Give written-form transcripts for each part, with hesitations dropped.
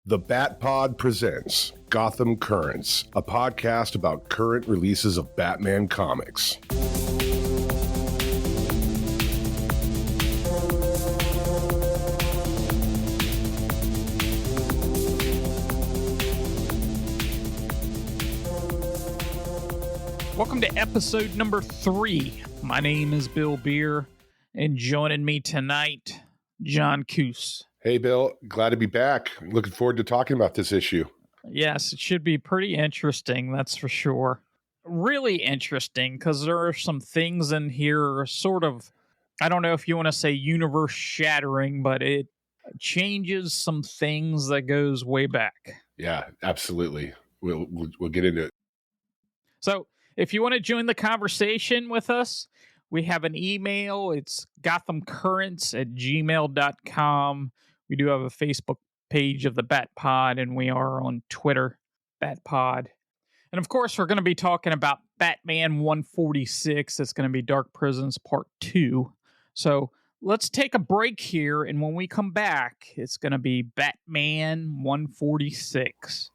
The Bat Pod presents Gotham Currents, a podcast about current releases of Batman comics. Welcome to episode number 3. My name is Bill Beer, and joining me tonight, John Koos. Hey, Bill. Glad to be back. I'm looking forward to talking about this issue. Yes, it should be pretty interesting, that's for sure. Really interesting, because there are some things in here sort of, I don't know if you want to say universe-shattering, but it changes some things that goes way back. Yeah, absolutely. We'll get into it. So, if you want to join the conversation with us, we have an email. It's gothamcurrents@gmail.com. We do have a Facebook page of the Bat Pod, and we are on Twitter, Bat Pod. And of course, we're going to be talking about Batman 146. It's going to be Dark Prisons Part 2. So let's take a break here, and when we come back, it's going to be Batman 146.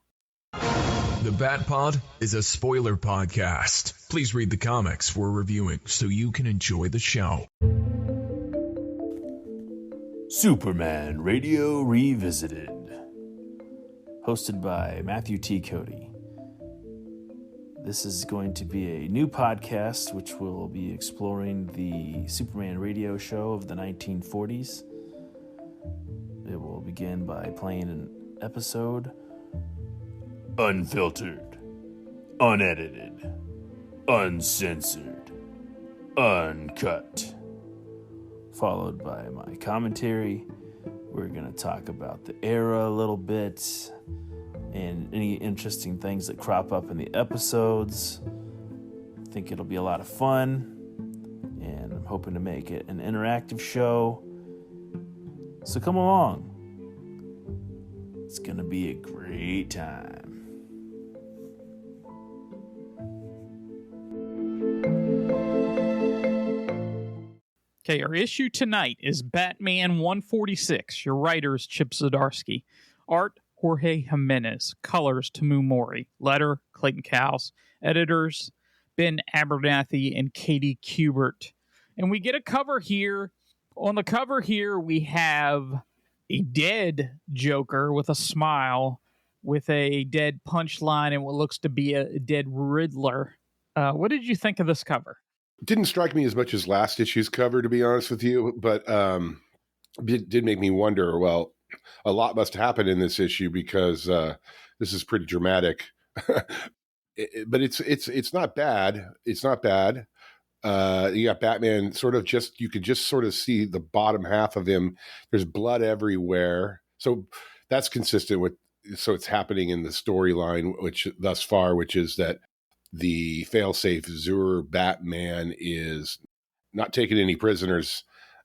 The Bat Pod is a spoiler podcast. Please read the comics we're reviewing so you can enjoy the show. Superman Radio Revisited, hosted by Matthew T. Cody. This is going to be a new podcast which will be exploring the Superman radio show of the 1940s. It will begin by playing an episode, unfiltered, unedited, uncensored, uncut, followed by my commentary. We're going to talk about the era a little bit and any interesting things that crop up in the episodes. I think it'll be a lot of fun, and I'm hoping to make it an interactive show. So come along. It's going to be a great time. Okay, our issue tonight is Batman 146. Your writer is Chip Zdarsky. Art, Jorge Jimenez. Colors, Tamu Mori. Letter, Clayton Cowles. Editors, Ben Abernathy and Katie Kubert. And we get a cover here. On the cover here, we have a dead Joker with a smile, with a dead punchline and what looks to be a dead Riddler. What did you think of this cover? Didn't strike me as much as last issue's cover, to be honest with you, but it did make me wonder, well, a lot must happen in this issue because this is pretty dramatic. But it's not bad. It's not bad. You got Batman you could just sort of see the bottom half of him. There's blood everywhere. So that's consistent with, so it's happening in the storyline, which is that the failsafe Zur Batman is not taking any prisoners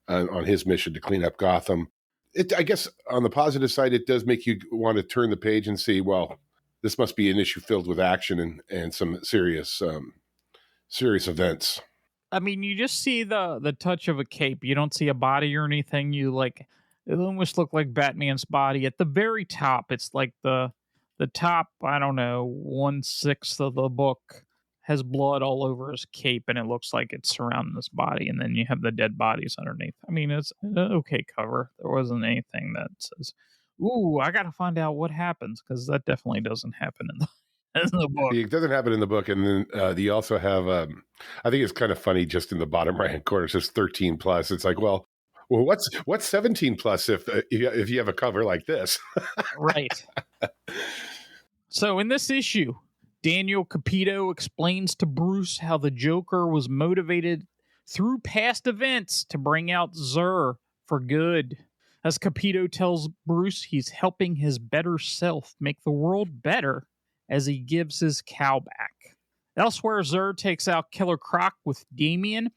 on his mission to clean up Gotham. I guess on the positive side, it does make you want to turn the page and see, well, this must be an issue filled with action and some serious events. I mean, you just see the touch of a cape. You don't see a body or anything. It almost look like Batman's body. At the very top, it's like the top, I don't know, 1/6 of the book has blood all over his cape, and it looks like it's surrounding his body, and then you have the dead bodies underneath. I mean, it's an okay cover. There wasn't anything that says, ooh, I gotta find out what happens, because that definitely doesn't happen in the book. It doesn't happen in the book, and then you also have, I think it's kind of funny, just in the bottom right-hand corner, it says 13 plus. It's like, well, what's 17 plus if you have a cover like this? Right. So in this issue, Daniel Capito explains to Bruce how the Joker was motivated through past events to bring out Zur for good. As Capito tells Bruce he's helping his better self make the world better as he gives his cow back. Elsewhere, Zur takes out Killer Croc with Damian.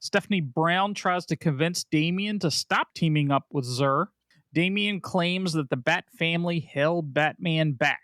Stephanie Brown tries to convince Damian to stop teaming up with Zur. Damian claims that the Bat family held Batman back.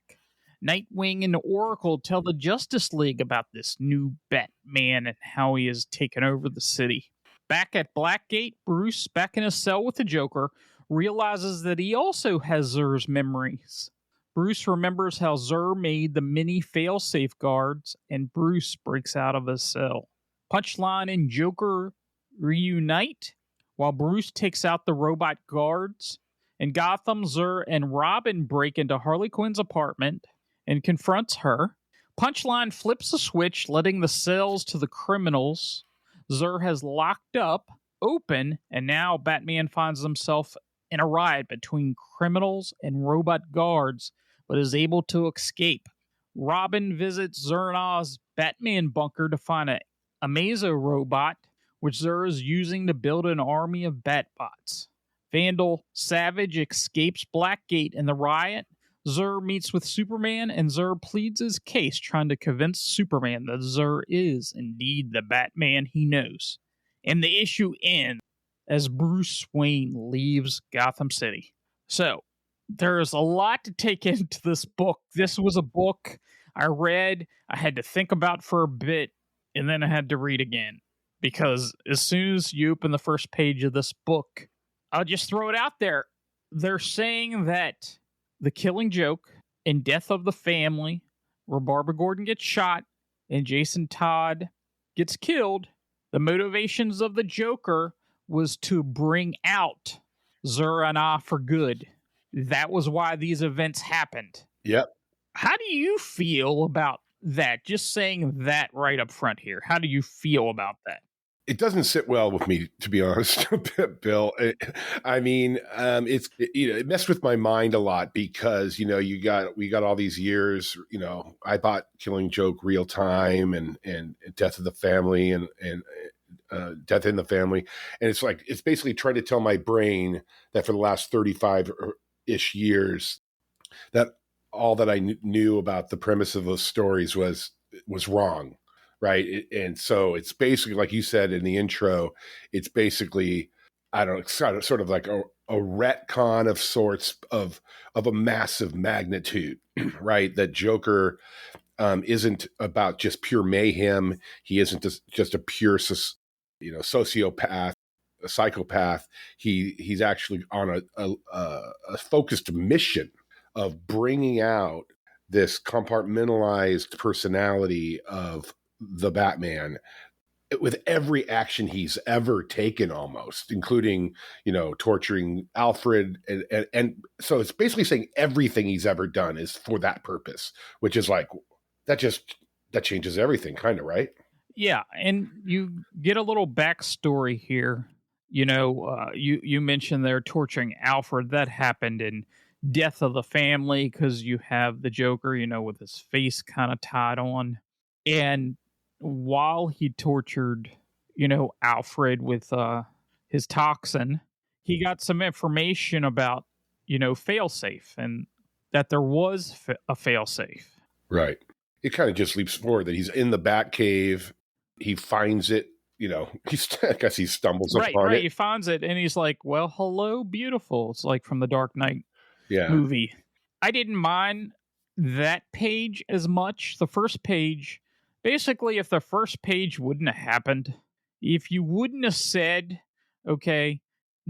Nightwing and Oracle tell the Justice League about this new Batman and how he has taken over the city. Back at Blackgate, Bruce, back in his cell with the Joker, realizes that he also has Zur's memories. Bruce remembers how Zur made the mini fail-safe guards, and Bruce breaks out of his cell. Punchline and Joker reunite while Bruce takes out the robot guards. In Gotham, Zur and Robin break into Harley Quinn's apartment and confronts her. Punchline flips a switch, letting the cells to the criminals Zur has locked up open, and now Batman finds himself in a riot between criminals and robot guards, but is able to escape. Robin visits Zur and Oz's Batman bunker to find a Amazo robot, which Zur is using to build an army of Batbots. Vandal Savage escapes Blackgate in the riot. Zur meets with Superman, and Zur pleads his case, trying to convince Superman that Zur is indeed the Batman he knows. And the issue ends as Bruce Wayne leaves Gotham City. So, there's a lot to take into this book. This was a book I read, I had to think about for a bit, and then I had to read again. Because as soon as you open the first page of this book, I'll just throw it out there. They're saying that The Killing Joke and Death of the Family, where Barbara Gordon gets shot and Jason Todd gets killed, the motivations of the Joker was to bring out Zur and Ah for good. That was why these events happened. Yep. How do you feel about that? Just saying that right up front here. How do you feel about that? It doesn't sit well with me, to be honest, Bill. It messed with my mind a lot because, we got all these years, I bought Killing Joke real time and Death of the Family and Death in the Family. And it's basically trying to tell my brain that for the last 35-ish years, that all that I knew about the premise of those stories was wrong. Right. And so it's basically, like you said in the intro, it's basically, I don't know, sort of like a retcon of sorts of a massive magnitude, right? That Joker isn't about just pure mayhem. He isn't just a pure, sociopath, a psychopath. He's actually on a focused mission of bringing out this compartmentalized personality of the Batman with every action he's ever taken, almost, including, torturing Alfred. And so it's basically saying everything he's ever done is for that purpose, which is like, that changes everything, kind of, right? Yeah. And you get a little backstory here. You mentioned they're torturing Alfred. That happened in Death of the Family because you have the Joker, with his face kind of tied on. And while he tortured, Alfred with his toxin, he got some information about, failsafe, and that there was a failsafe. Right. It kind of just leaps forward that he's in the Batcave. He finds it, I guess he stumbles upon it. He finds it, and he's like, well, hello, beautiful. It's like from the Dark Knight movie. I didn't mind that page as much. The first page, basically, if the first page wouldn't have happened, if you wouldn't have said, okay,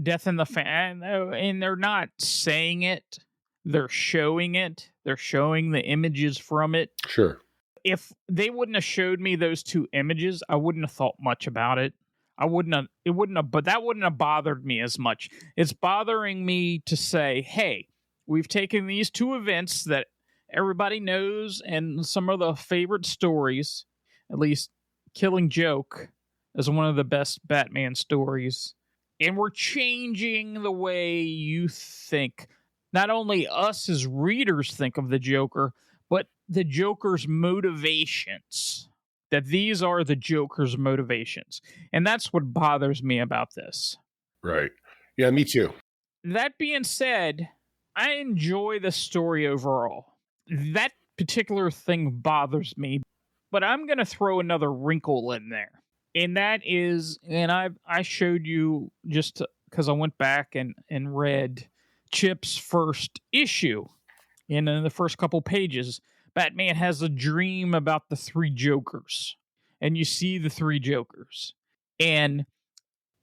Death in the Family, and they're not saying it, they're showing it. They're showing the images from it. Sure. If they wouldn't have showed me those two images, I wouldn't have thought much about it. But that wouldn't have bothered me as much. It's bothering me to say, hey, we've taken these two events that everybody knows and some of the favorite stories, at least Killing Joke is one of the best Batman stories, and we're changing the way you think. Not only us as readers think of the Joker, but the Joker's motivations. That these are the Joker's motivations. And that's what bothers me about this. Right. Yeah, me too. That being said, I enjoy the story overall. That particular thing bothers me, but I'm going to throw another wrinkle in there. And that is, and I showed you just because I went back and read Chip's first issue. And in the first couple pages, Batman has a dream about the three Jokers. And you see the three Jokers. And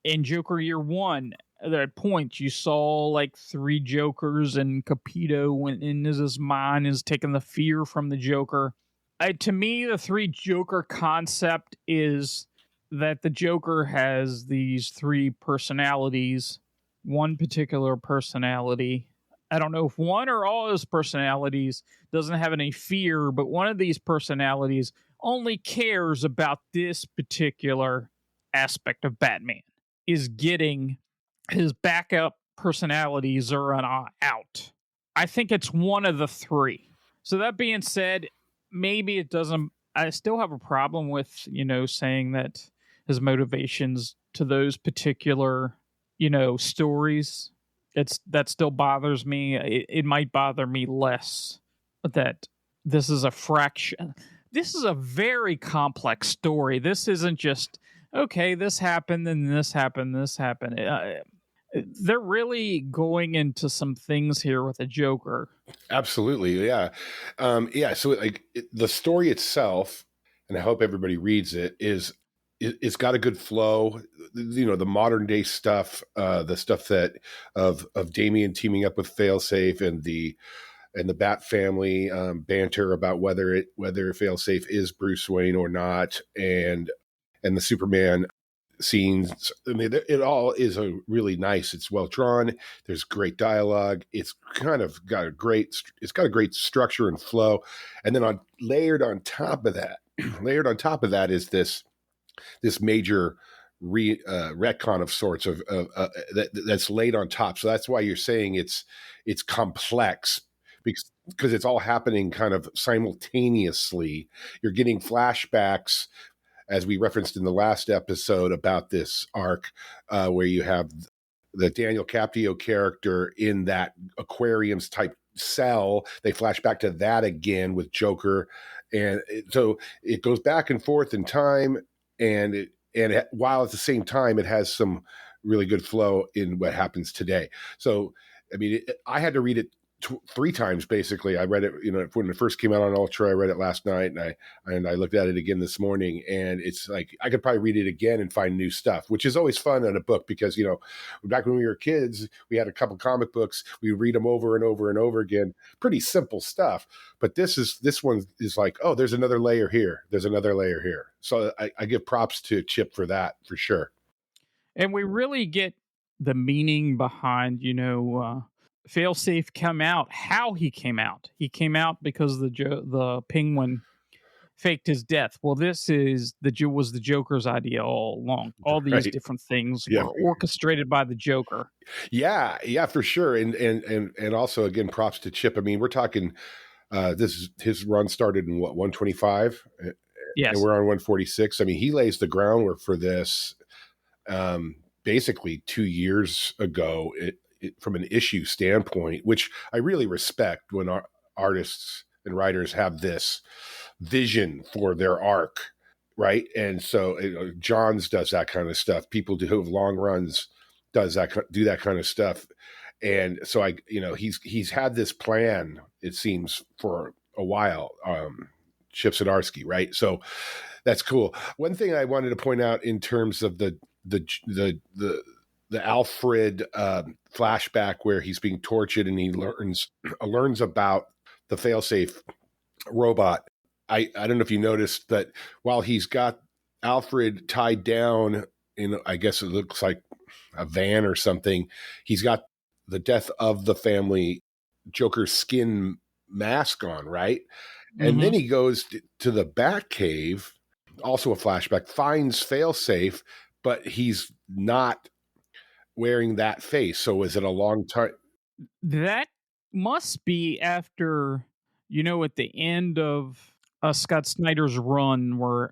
in Joker Year 1, at points you saw like 3 Jokers, and Capito went in his mind, is taking the fear from the Joker. To me, the 3 Joker concept is that the Joker has these 3 personalities. One particular personality, I don't know if one or all his personalities doesn't have any fear, but one of these personalities only cares about this particular aspect of Batman, is getting his backup personalities are out. I think it's one of the 3. So that being said, maybe it doesn't. I still have a problem with, saying that his motivations to those particular, stories. That still bothers me. It might bother me less that this is a fraction. This is a very complex story. This isn't just, okay, this happened and this happened, this happened. They're really going into some things here with the Joker. Absolutely, yeah, yeah. So, like, the story itself, and I hope everybody reads it. It's got a good flow. The modern day stuff, the stuff that of Damian teaming up with Failsafe and the Bat family banter about whether Failsafe is Bruce Wayne or not, and the Superman scenes. I mean, it all is a really nice. It's well drawn. There's great dialogue. It's kind of got a great structure and flow. And then layered on top of that is this major retcon of sorts of that's laid on top. So that's why you're saying it's complex, because it's all happening kind of simultaneously. You're getting flashbacks, as we referenced in the last episode about this arc, where you have the Daniel Caprio character in that aquariums type cell. They flash back to that again with Joker, and so it goes back and forth in time, and while at the same time it has some really good flow in what happens today. So, I mean, I had to read it 3 times basically. I read it, when it first came out on Ultra. I read it last night, and I looked at it again this morning, and it's like I could probably read it again and find new stuff, which is always fun in a book, because back when we were kids, we had a couple comic books, we read them over and over and over again, pretty simple stuff. But this one is like, oh, there's another layer here, so I give props to Chip for that, for sure. And we really get the meaning behind Failsafe come out, how he came out. He came out because the Penguin faked his death. Well, this was the Joker's idea all along. All these different things were orchestrated by the Joker. Yeah, for sure. And also, again, props to Chip. I mean, we're talking, his run started in 125? Yes. And we're on 146. I mean, he lays the groundwork for this basically 2 years ago, from an issue standpoint, which I really respect when artists and writers have this vision for their arc, right? And so Johns does that kind of stuff. People who have long runs do that kind of stuff. And so he's had this plan, it seems, for a while. Chip Zdarsky, right? So that's cool. One thing I wanted to point out in terms of the Alfred flashback where he's being tortured and he learns about the Failsafe robot. I don't know if you noticed that while he's got Alfred tied down in, I guess it looks like a van or something, he's got the Death of the Family Joker skin mask on, right? Mm-hmm. And then he goes to the Batcave, also a flashback, finds Failsafe, but he's not wearing that face. So is it a long time? That must be after, at the end of Scott Snyder's run where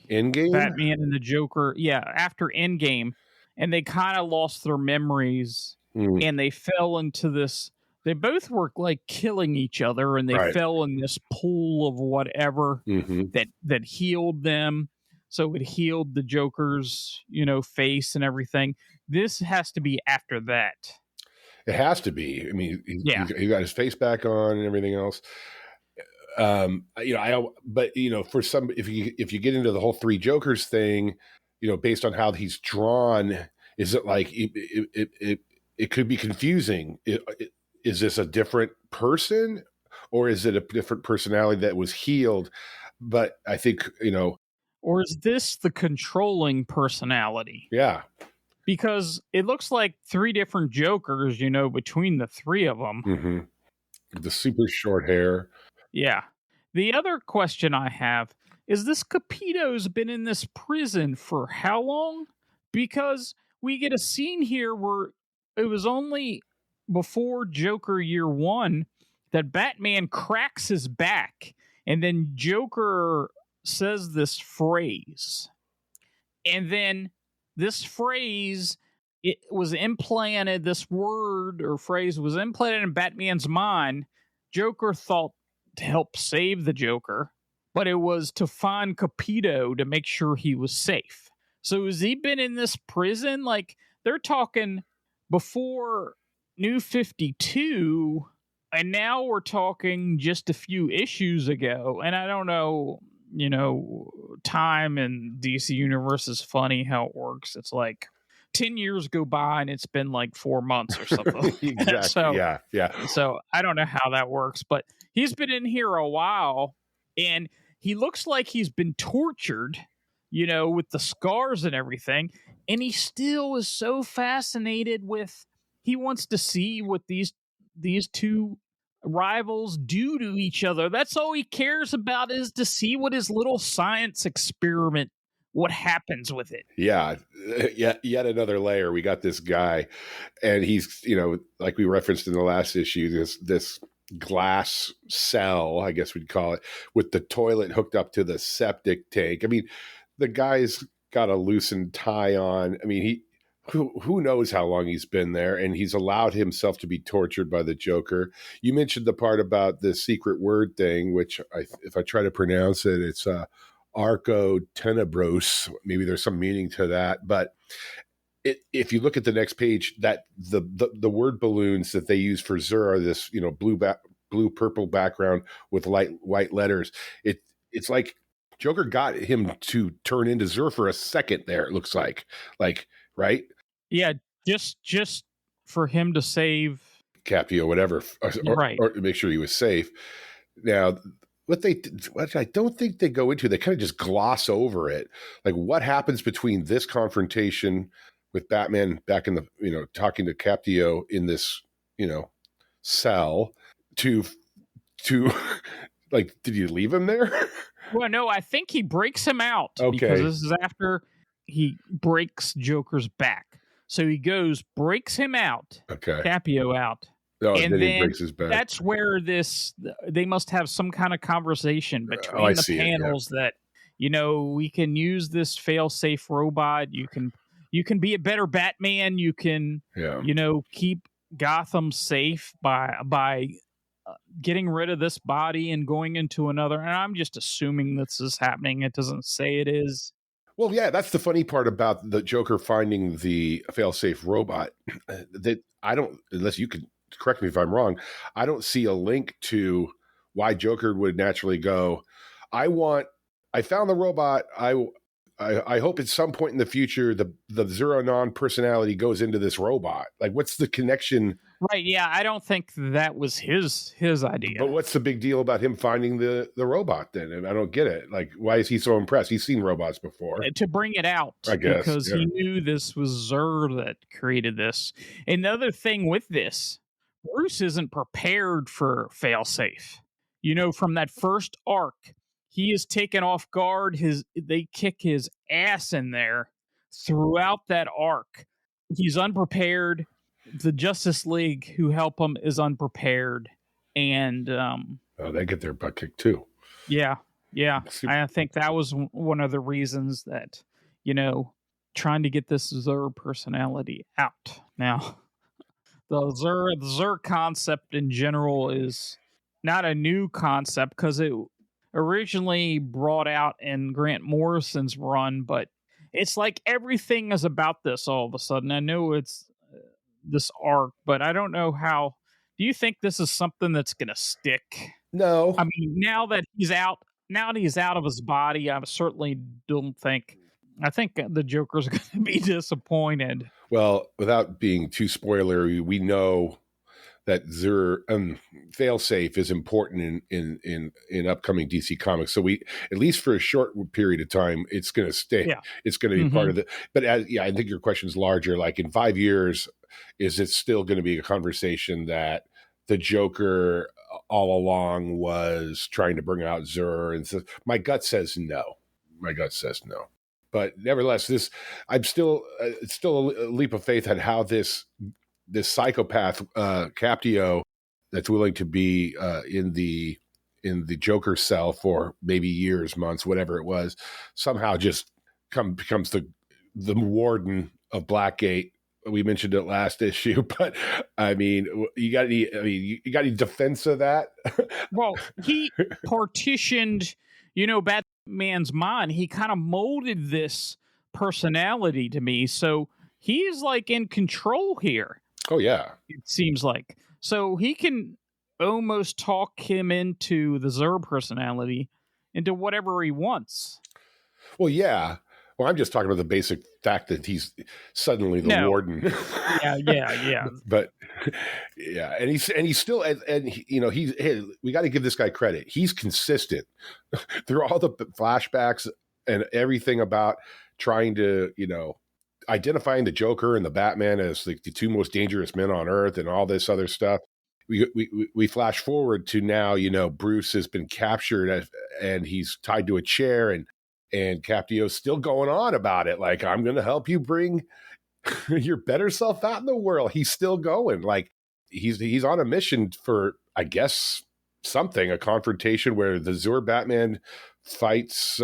Endgame? Batman and the Joker, after Endgame, and they kind of lost their memories, and they fell into this. They both were like killing each other, and they fell in this pool of whatever that healed them. So it healed the Joker's, face and everything. This has to be after that. It has to be. I mean, he got his face back on and everything else. For some, if you get into the whole 3 Jokers thing, based on how he's drawn, Is it like it could be confusing? Is this a different person, or is it a different personality that was healed? But I think, Or is this the controlling personality? yeah. Because it looks like 3 different Jokers, between the 3 of them. Mm-hmm. The super short hair. Yeah. The other question I have is this Capito's been in this prison for how long? Because we get a scene here where it was only before Joker year 1 that Batman cracks his back, and then Joker says this phrase. And then this phrase, it was implanted, this word or phrase was implanted in Batman's mind. Joker thought to help save the Joker, but it was to find Capito to make sure he was safe. So has he been in this prison? Like, they're talking before New 52, and now we're talking just a few issues ago. And I don't know, time in DC Universe is funny how it works. It's like 10 years go by and it's been like 4 months or something. Exactly. So, yeah. So I don't know how that works, but he's been in here a while, and he looks like he's been tortured, with the scars and everything. And he still is so fascinated with, he wants to see what these 2 rivals do to each other. That's all he cares about, is to see what his little science experiment, what happens with it. Yeah. Yet another layer. We got this guy, and he's, like we referenced in the last issue, this glass cell, I guess we'd call it, with the toilet hooked up to the septic tank. I mean, the guy's got a loosened tie on. I mean, who knows how long he's been there, and he's allowed himself to be tortured by the Joker. You mentioned the part about the secret word thing, which if I try to pronounce it, it's Arco Tenebros. Maybe there's some meaning to that, but if you look at the next page, that the word balloons that they use for Zur are this blue purple background with light white letters. It's like Joker got him to turn into Zur for a second there. It looks like right. Yeah, just for him to save Cappy or whatever, right, or to make sure he was safe. Now, what I don't think they go into, they kind of just gloss over it. Like, what happens between this confrontation with Batman back in the, talking to Captio in this, cell to like, did you leave him there? Well, no, I think he breaks him out. Okay. Because this is after he breaks Joker's back. So he breaks him out. Okay. Capio out. Oh, and then he breaks his back. That's where they must have some kind of conversation between the panels that, we can use this fail-safe robot. You can be a better Batman. You can, keep Gotham safe by getting rid of this body and going into another. And I'm just assuming this is happening. It doesn't say it is. Well, yeah, that's the funny part about the Joker finding the fail-safe robot. That I don't, unless you could correct me if I'm wrong, I don't see a link to why Joker would naturally go, I found the robot. I hope at some point in the future the Zero-Non personality goes into this robot. Like, what's the connection? Right, yeah, I don't think that was his idea. But what's the big deal about him finding the robot then? And I don't get it. Like, why is he so impressed? He's seen robots before. To bring it out, I guess. Because he knew this was Zur that created this. Another thing with this, Bruce isn't prepared for failsafe. From that first arc, he is taken off guard. They kick his ass in there throughout that arc. He's unprepared. The Justice League who help him is unprepared. And they get their butt kicked too. Yeah. I think that was one of the reasons that, trying to get this Zur personality out. Now, the Zur concept in general is not a new concept because it originally brought out in Grant Morrison's run, but it's like everything is about this all of a sudden. I know it's this arc, but I don't know how. Do you think this is something that's going to stick? No. I mean, now that he's out of his body, I certainly don't think I think the Joker's going to be disappointed. Well, without being too spoilery, we know that failsafe is important in upcoming DC comics. So we, at least for a short period of time, it's going to stay. Yeah. It's going to be part of it. But I think your question is larger. Like in 5 years, is it still going to be a conversation that the Joker all along was trying to bring out Zur? And so my gut says no. But nevertheless, I'm still it's still a leap of faith on how this psychopath Captio that's willing to be in the Joker cell for maybe years, months, whatever it was, somehow just becomes the warden of Blackgate. We mentioned it last issue, but I mean, you got any defense of that? Well, he partitioned, Batman's mind. He kind of molded this personality to me, so he's like in control here. Oh yeah, it seems like. So he can almost talk him into the Zur personality, into whatever he wants. Well, yeah. Well, I'm just talking about the basic fact that he's suddenly the warden. Yeah. But yeah, and he's still, we got to give this guy credit. He's consistent through all the flashbacks and everything about trying to, identifying the Joker and the Batman as the two most dangerous men on Earth and all this other stuff. We flash forward to now, Bruce has been captured and he's tied to a chair, and Captio's still going on about it. Like, I'm going to help you bring your better self out in the world. He's still going. Like, he's on a mission for, I guess, a confrontation where the Zur Batman fights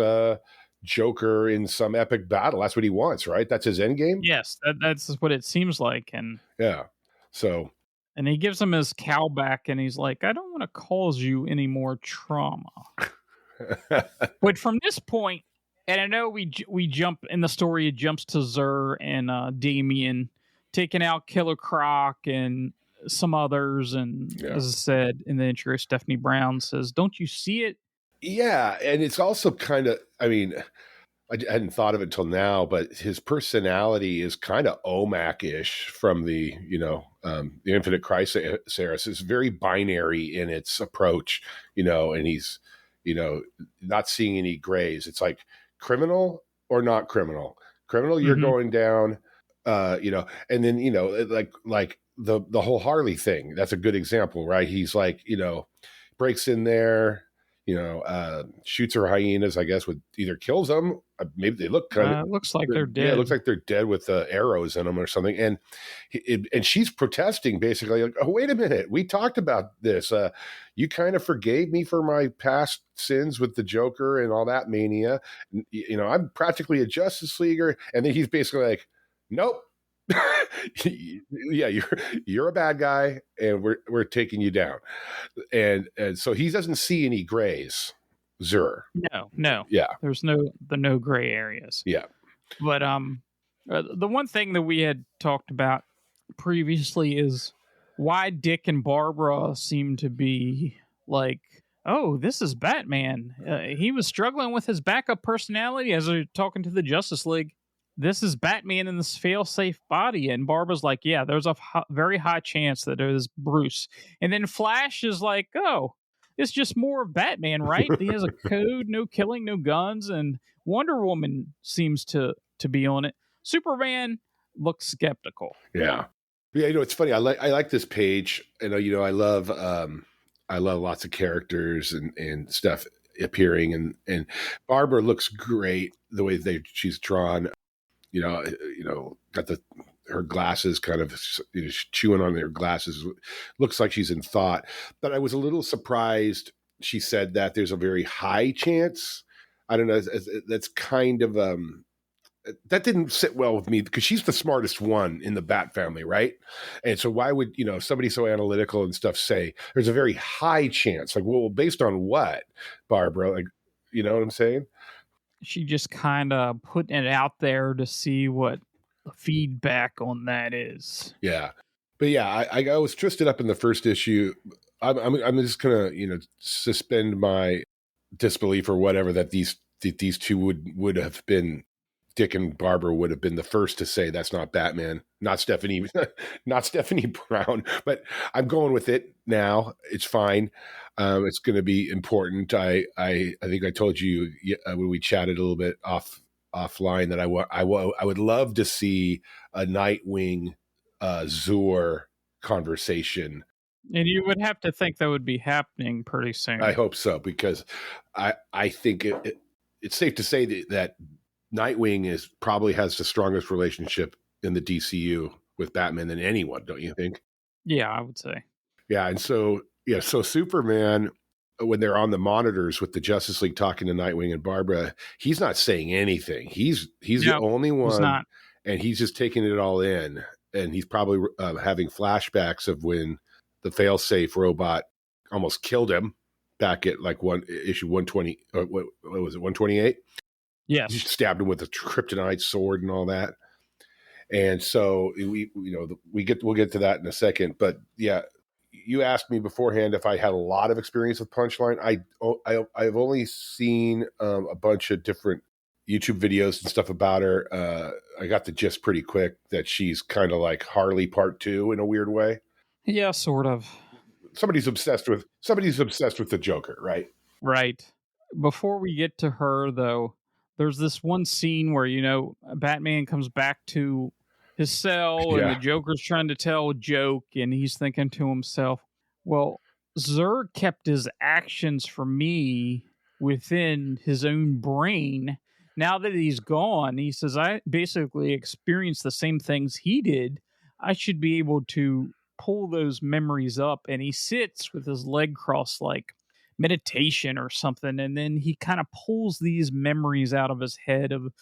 Joker in some epic battle. That's what he wants, right? That's his end game? Yes, that's what it seems like. And yeah. So. And he gives him his cowl back, and he's like, I don't want to cause you any more trauma. But from this point, and I know we jump in the story, it jumps to Zur and Damian taking out Killer Croc and some others. And as I said in the intro, Stephanie Brown says, don't you see it? Yeah. And it's also kind of, I mean, I hadn't thought of it till now, but his personality is kind of OMAC-ish from the Infinite Crisis. It's very binary in its approach, and he's, not seeing any grays. It's like criminal or not criminal. Criminal, you're going down, and then, like the whole Harley thing. That's a good example, right? He's like, breaks in there, shoots her hyenas, I guess, with either kills them. Maybe they look kind of. It looks like they're dead. Yeah, it looks like they're dead with arrows in them or something. And she's protesting basically, like, oh, wait a minute. We talked about this. You kind of forgave me for my past sins with the Joker and all that mania. I'm practically a Justice Leaguer. And then he's basically like, nope. Yeah, you're a bad guy, and we're taking you down, and so he doesn't see any grays. Zur, no, yeah, there's no gray areas. Yeah, but the one thing that we had talked about previously is why Dick and Barbara seem to be like, oh, this is Batman. He was struggling with his backup personality as they're talking to the Justice League. This is Batman in this fail-safe body. And Barbara's like, yeah, there's a very high chance that it is Bruce. And then Flash is like, oh, it's just more of Batman, right? He has a code, no killing, no guns. And Wonder Woman seems to be on it. Superman looks skeptical. Yeah. Yeah, it's funny. I like this page. I love lots of characters and stuff appearing. And Barbara looks great the way she's drawn. Got her glasses kind of chewing on their glasses. Looks like she's in thought. But I was a little surprised she said that there's a very high chance. I don't know. That's kind of that didn't sit well with me because she's the smartest one in the Bat family, right? And so why would somebody so analytical and stuff say there's a very high chance? Like, well, based on what, Barbara? Like, you know what I'm saying? She just kind of putting it out there to see what the feedback on that is. Yeah. But yeah, I was twisted up in the first issue. I'm just gonna, suspend my disbelief or whatever that these two would have been Dick and Barbara would have been the first to say that's not Batman, not Stephanie, not Stephanie Brown. But I'm going with it now. It's fine. It's going to be important. I think I told you when we chatted a little bit offline that I would love to see a Nightwing Zur conversation. And you would have to think that would be happening pretty soon. I hope so, because I think it's safe to say that Nightwing probably has the strongest relationship in the DCU with Batman than anyone, don't you think? Yeah, I would say. Yeah, and so Superman, when they're on the monitors with the Justice League talking to Nightwing and Barbara, he's not saying anything. He's the only one, he's not. And he's just taking it all in, and he's probably having flashbacks of when the failsafe robot almost killed him back at like issue 120. What was it, 128? Yes. He stabbed him with a kryptonite sword and all that. And so we'll get to that in a second. But yeah, you asked me beforehand if I had a lot of experience with Punchline. I've only seen a bunch of different YouTube videos and stuff about her. I got the gist pretty quick that she's kind of like Harley Part 2 in a weird way. Yeah, sort of. Somebody's obsessed with the Joker, right? Right. Before we get to her, though, there's this one scene where, Batman comes back to his cell and the Joker's trying to tell a joke, and he's thinking to himself, well, Zur kept his actions for me within his own brain. Now that he's gone, he says, I basically experienced the same things he did. I should be able to pull those memories up. And he sits with his leg crossed like meditation or something, and then he kind of pulls these memories out of his head of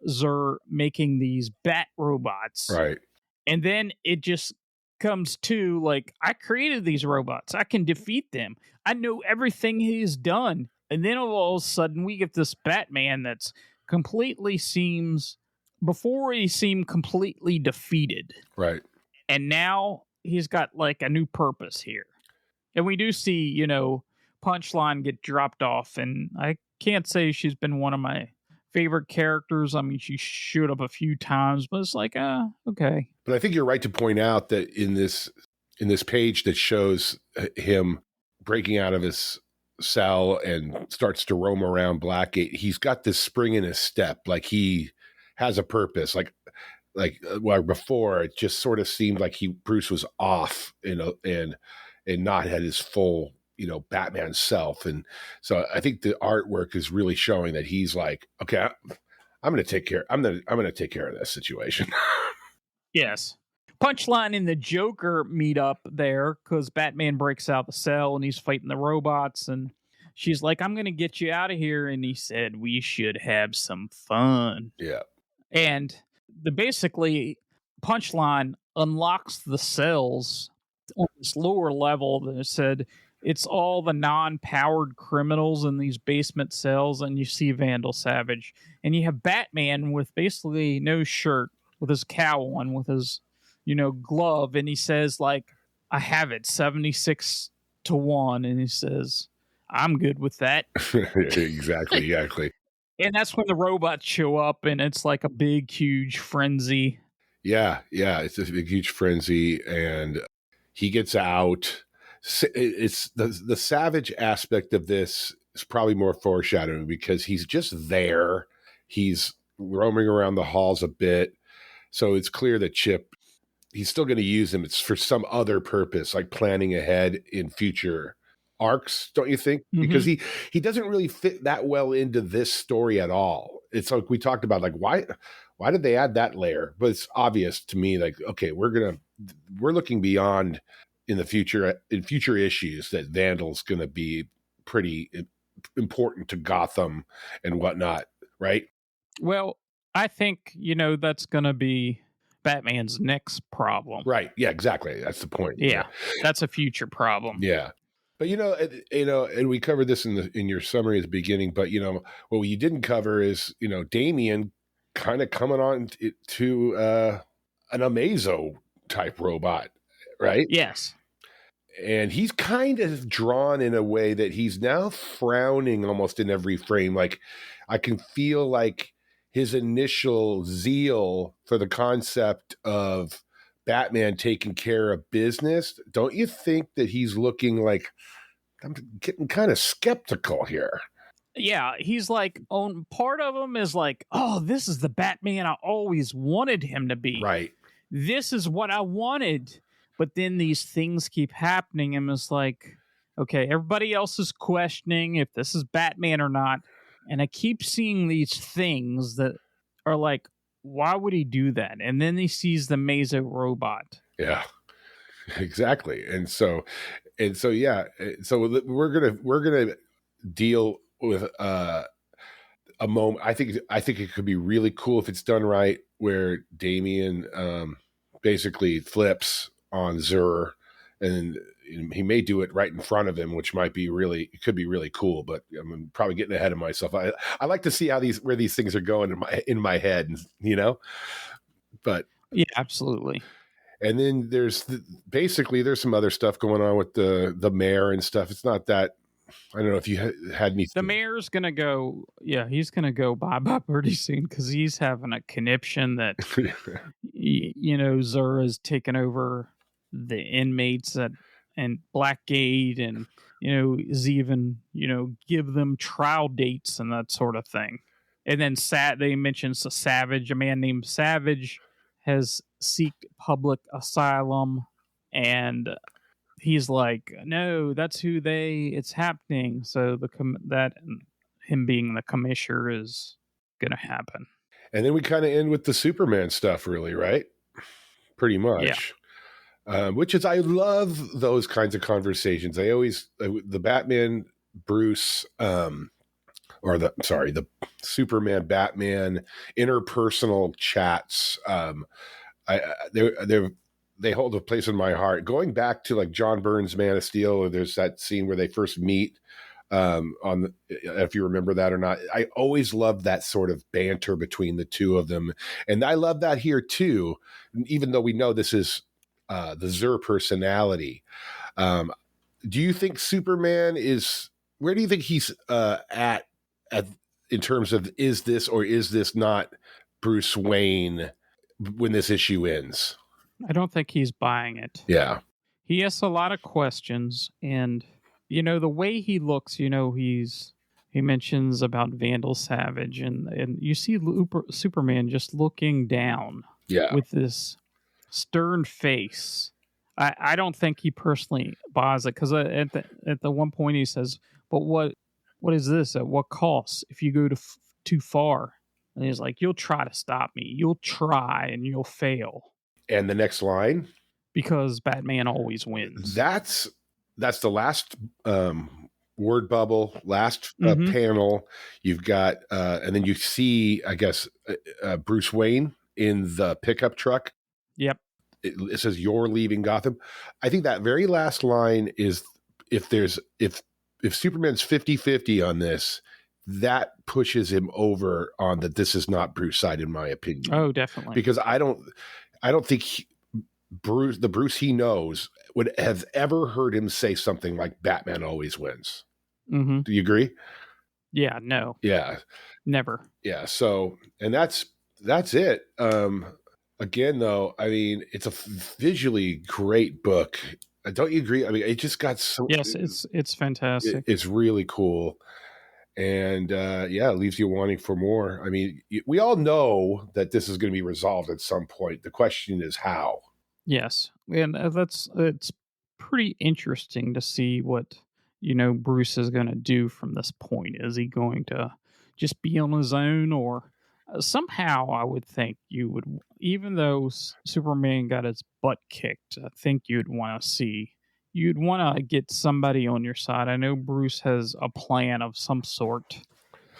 Zur making these bat robots, right? And then it just comes to like, I created these robots, I can defeat them, I know everything he's done. And then all of a sudden we get this Batman that's before he seemed completely defeated, right? And now he's got like a new purpose here. And we do see Punchline get dropped off, and I can't say she's been one of my favorite characters. I mean, she showed up a few times, but it's like, okay. But I think you're right to point out that in this page that shows him breaking out of his cell and starts to roam around Blackgate, he's got this spring in his step, like he has a purpose. Like before, it just sort of seemed like Bruce was off, and not had his full Batman self. And so I think the artwork is really showing that he's like, okay, I'm going to take care of this situation. Yes. Punchline and the Joker meet up there because Batman breaks out the cell and he's fighting the robots, and she's like, I'm going to get you out of here. And he said, we should have some fun. Yeah. And basically Punchline unlocks the cells on this lower level that said, it's all the non-powered criminals in these basement cells, and you see Vandal Savage. And you have Batman with basically no shirt, with his cowl on, with his, glove, and he says, like, I have it 76-1, and he says, I'm good with that. Exactly. And that's when the robots show up, and it's like a big, huge frenzy. Yeah, it's a big, huge frenzy, and he gets out. It's the Savage aspect of this is probably more foreshadowing because he's just there. He's roaming around the halls a bit. So it's clear that Chip, he's still going to use him. It's for some other purpose, like planning ahead in future arcs, don't you think? Mm-hmm. Because he doesn't really fit that well into this story at all. It's like we talked about, like, why did they add that layer? But it's obvious to me, like, okay, we're looking beyond in future issues that Vandal's going to be pretty important to Gotham and whatnot, right? Well, I think, that's going to be Batman's next problem. Right. Yeah, exactly. That's the point. Yeah. That's a future problem. Yeah. But, and we covered this in your summary at the beginning, but, what you didn't cover is, Damian kind of coming on to an Amazo type robot, right? Yes. And he's kind of drawn in a way that he's now frowning almost in every frame. Like, I can feel like his initial zeal for the concept of Batman taking care of business, don't you think that he's looking like, I'm getting kind of skeptical here? Yeah, he's like, on part of him is like, oh, this is the Batman I always wanted him to be. Right. This is what I wanted. But then these things keep happening, and it's like, okay, everybody else is questioning if this is Batman or not. And I keep seeing these things that are like, why would he do that? And then he sees the Mazo robot. Yeah, exactly. And so yeah. So we're gonna deal with a moment. I think it could be really cool if it's done right, where Damian basically flips on Zur, and he may do it right in front of him, which could be really cool. But I'm probably getting ahead of myself. I like to see where these things are going in my head, But yeah, absolutely. And then there's some other stuff going on with the mayor and stuff. It's not that, I don't know if you had any. The mayor's going to go, he's going to go bye-bye pretty soon because he's having a conniption that, Zur has taken over the inmates and Blackgate and, is even, give them trial dates and that sort of thing. And then they mentioned a man named Savage has sought public asylum, and he's like, no, that's it's happening. So him being the commissioner is gonna happen. And then we kind of end with the Superman stuff, really, right? Pretty much. Yeah. Which is, I love those kinds of conversations. The Batman Bruce, the Superman Batman interpersonal chats. They hold a place in my heart. Going back to like John Byrne's Man of Steel, there's that scene where they first meet. If you remember that or not, I always loved that sort of banter between the two of them, and I love that here too. Even though we know this is the Zur personality, do you think Superman is? Where do you think he's at in terms of, is this or is this not Bruce Wayne when this issue ends? I don't think he's buying it. Yeah. He asks a lot of questions, and the way he looks, he mentions about Vandal Savage, and you see Superman just looking down with this stern face. I don't think he personally buys it, because at the one point he says, but what is this? At what cost? If you go too far. And he's like, you'll try to stop me. You'll try and you'll fail. And the next line? Because Batman always wins. That's the last word bubble, last panel. You've got, and then you see, I guess, Bruce Wayne in the pickup truck. Yep. It says, you're leaving Gotham. I think that very last line is, if Superman's 50-50 on this, that pushes him over on that this is not Bruce's side, in my opinion. Oh, definitely. Because I don't think the Bruce he knows would have ever heard him say something like Batman always wins. Mm-hmm. Do you agree? Yeah, no. Yeah. Never. Yeah, so, and that's it. Again, though, I mean, it's a visually great book. Don't you agree? I mean, it just got so... Yes, it's fantastic. It's really cool. And it leaves you wanting for more. I mean, we all know that this is going to be resolved at some point. The question is how. Yes, and it's pretty interesting to see what Bruce is going to do from this point. Is he going to just be on his own, or somehow? I would think you would, even though Superman got his butt kicked, I think you'd want to get somebody on your side. I know Bruce has a plan of some sort.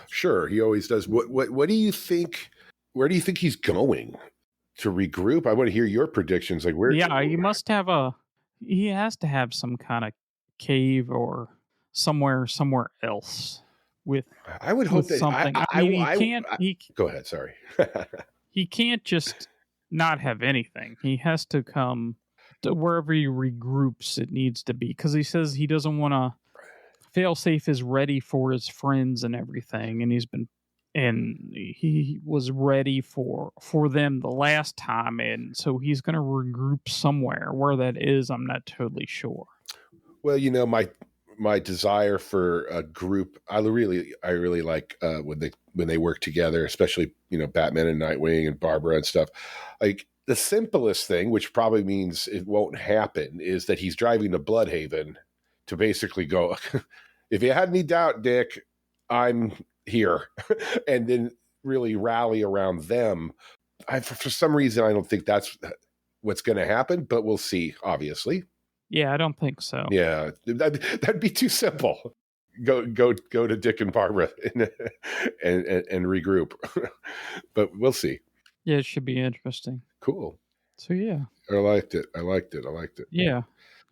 Sure, he always does. What do you think? Where do you think he's going to regroup? I want to hear your predictions. Like where? Yeah, he has to have some kind of cave or somewhere else with. I would hope that something. He can't. Go ahead. Sorry. He can't just not have anything. He has to come to wherever he regroups. It needs to be, because he says he doesn't want to. Failsafe is ready for his friends and everything, and he's been and he was ready for them the last time, and so he's going to regroup somewhere. Where that is, I'm not totally sure. Well, my desire for a group, I really like when they work together, especially Batman and Nightwing and Barbara and stuff. Like the simplest thing, which probably means it won't happen, is that he's driving to Bloodhaven to basically go, if you had any doubt, Dick, I'm here, and then really rally around them. For some reason, I don't think that's what's going to happen, but we'll see, obviously. Yeah, I don't think so. Yeah, that'd be too simple. Go to Dick and Barbara and regroup. But we'll see. Yeah, it should be interesting. Cool. So yeah. I liked it. Yeah.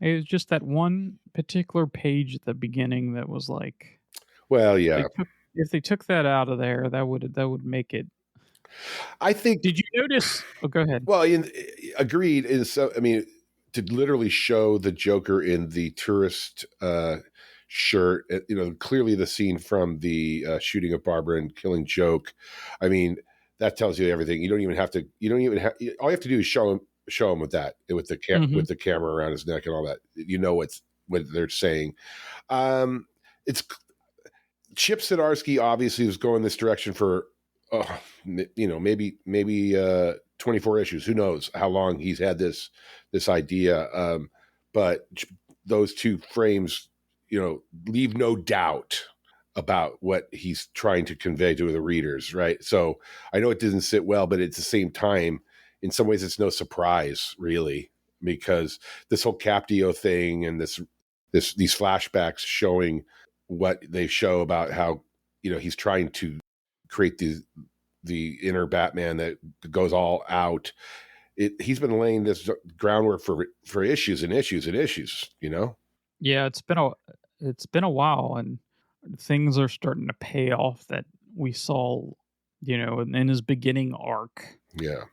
It was just that one particular page at the beginning that was like, well, yeah. If they took that out of there, that would make it. I think. Did you notice? Oh, go ahead. Well, agreed. To literally show the Joker in the tourist shirt, clearly the scene from the shooting of Barbara and killing Joke. I mean, that tells you everything. All you have to do is show him with that, with the camera around his neck and all that. What they're saying. It's Chip Zdarsky obviously was going this direction for, maybe 24 issues. Who knows how long he's had this idea. But those two frames, leave no doubt about what he's trying to convey to the readers, right? So I know it didn't sit well, but at the same time, in some ways, it's no surprise, really, because this whole Capdio thing and these flashbacks showing what they show about how he's trying to create the inner Batman that goes all out. He's been laying this groundwork for issues and issues and issues. Yeah, it's been a while, and things are starting to pay off that we saw, in his beginning arc. Yeah.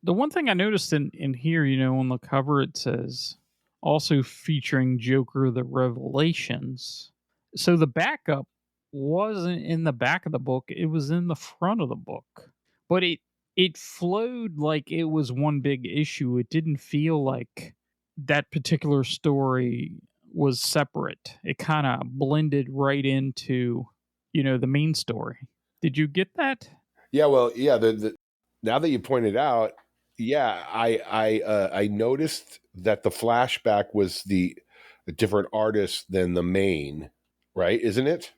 The one thing I noticed in here, on the cover, it says also featuring Joker the Revelations. So the backup wasn't in the back of the book, it was in the front of the book. But it flowed like it was one big issue. It didn't feel like that particular story was separate. It kind of blended right into, the main story. Did you get that? Yeah, well, yeah, now that you pointed out, yeah, I noticed that the flashback was a different artist than the main, right? Isn't it?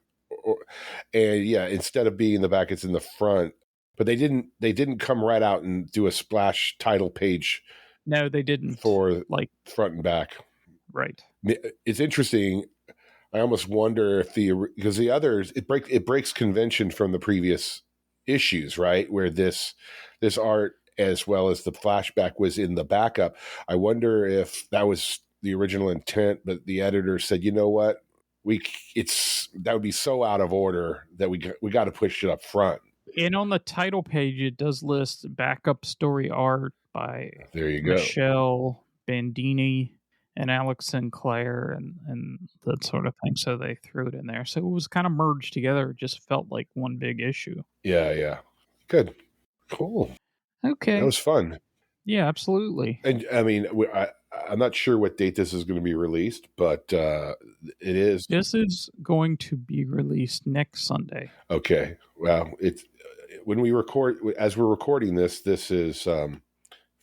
And yeah, instead of being in the back, it's in the front. But they didn't come right out and do a splash title page. No, they didn't. For front and back. Right. It's interesting. I almost wonder if because the others, it breaks convention from the previous issues, right? Where this art as well as the flashback was in the backup. I wonder if that was the original intent, but the editor said, you know what? That would be so out of order that we got to push it up front. And on the title page, it does list backup story art by Michelle Bandini and Alex Sinclair and that sort of thing. So they threw it in there. So it was kind of merged together. It just felt like one big issue. Yeah. Good. Cool. Okay. That was fun. Yeah, absolutely. And I mean, I'm not sure what date this is going to be released, but it is. This is going to be released next Sunday. Okay. Well, when we record, as we're recording this is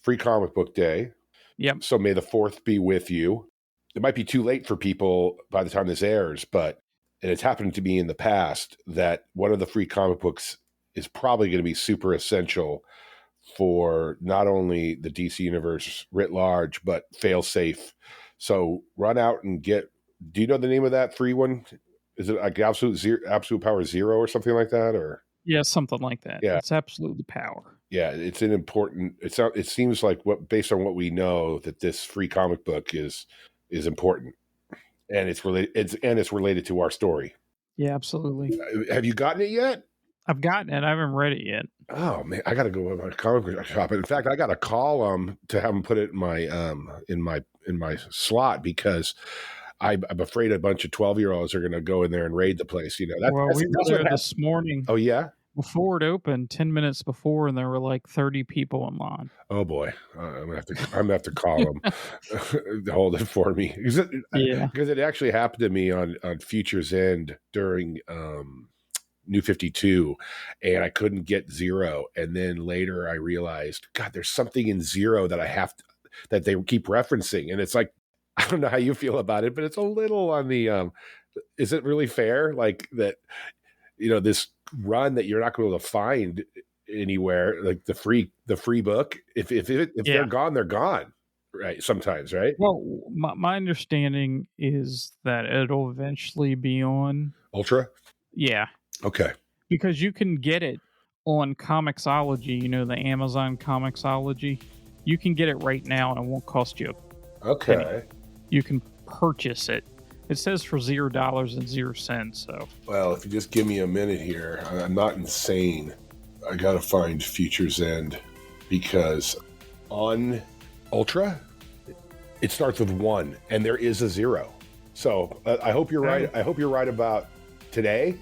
Free Comic Book Day. Yep. So may the 4th be with you. It might be too late for people by the time this airs, but it's happened to me in the past that one of the free comic books is probably going to be super essential for not only the DC universe writ large, but fail-safe. So run out and do you know the name of that free one? Is it like Absolute Power Zero or something like that? Or yeah, something like that. Yeah. It's Absolute Power. Yeah, it's an important. It seems like based on what we know that this free comic book is important, and it's related to our story. Yeah, absolutely. Have you gotten it yet? I've gotten it. I haven't read it yet. Oh man, I got to go to my comic book shop. In fact, I got to call them to have them put it in my slot because I'm afraid a bunch of 12-year-olds are going to go in there and raid the place. We were there this morning. Oh yeah. before it opened, 10 minutes before, and there were like 30 people in line. Oh boy, I'm gonna have to call them to hold it for me because it actually happened to me on Future's End during New 52, and I couldn't get Zero, and then later I realized, God, there's something in Zero that that they keep referencing, and it's like, I don't know how you feel about it, but it's a little on the is it really fair, like that, this run that you're not going to be able to find anywhere, like the free book, if they're gone, they're gone, right? Sometimes, right? Well, my understanding is that it'll eventually be on Ultra. Yeah. Okay. Because you can get it on Comixology, the Amazon Comixology. You can get it right now and it won't cost you a penny. You can purchase it. It says for $0.00. So, well, if you just give me a minute here, I'm not insane. I gotta find Future's End, because on Ultra it starts with 1 and there is a 0. So I hope you're right. I hope you're right about today,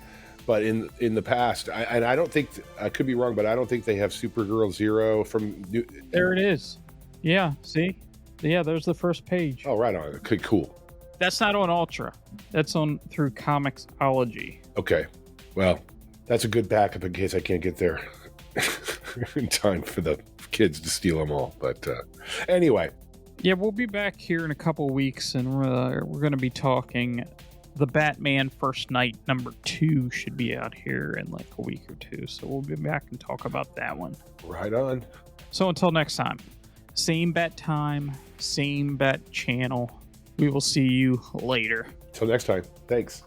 but in the past, I don't think, I could be wrong, but I don't think they have Supergirl 0 from there it is. Yeah, see? Yeah, there's the first page. Oh, right on. Okay, cool. That's not on Ultra. That's on through Comixology. Okay. Well, that's a good backup in case I can't get there in time for the kids to steal them all. But anyway. Yeah, we'll be back here in a couple weeks, and we're going to be talking the Batman First Night #2 should be out here in like a week or two. So we'll be back and talk about that one. Right on. So until next time, same bat time, same bat channel. We will see you later. Till next time. Thanks.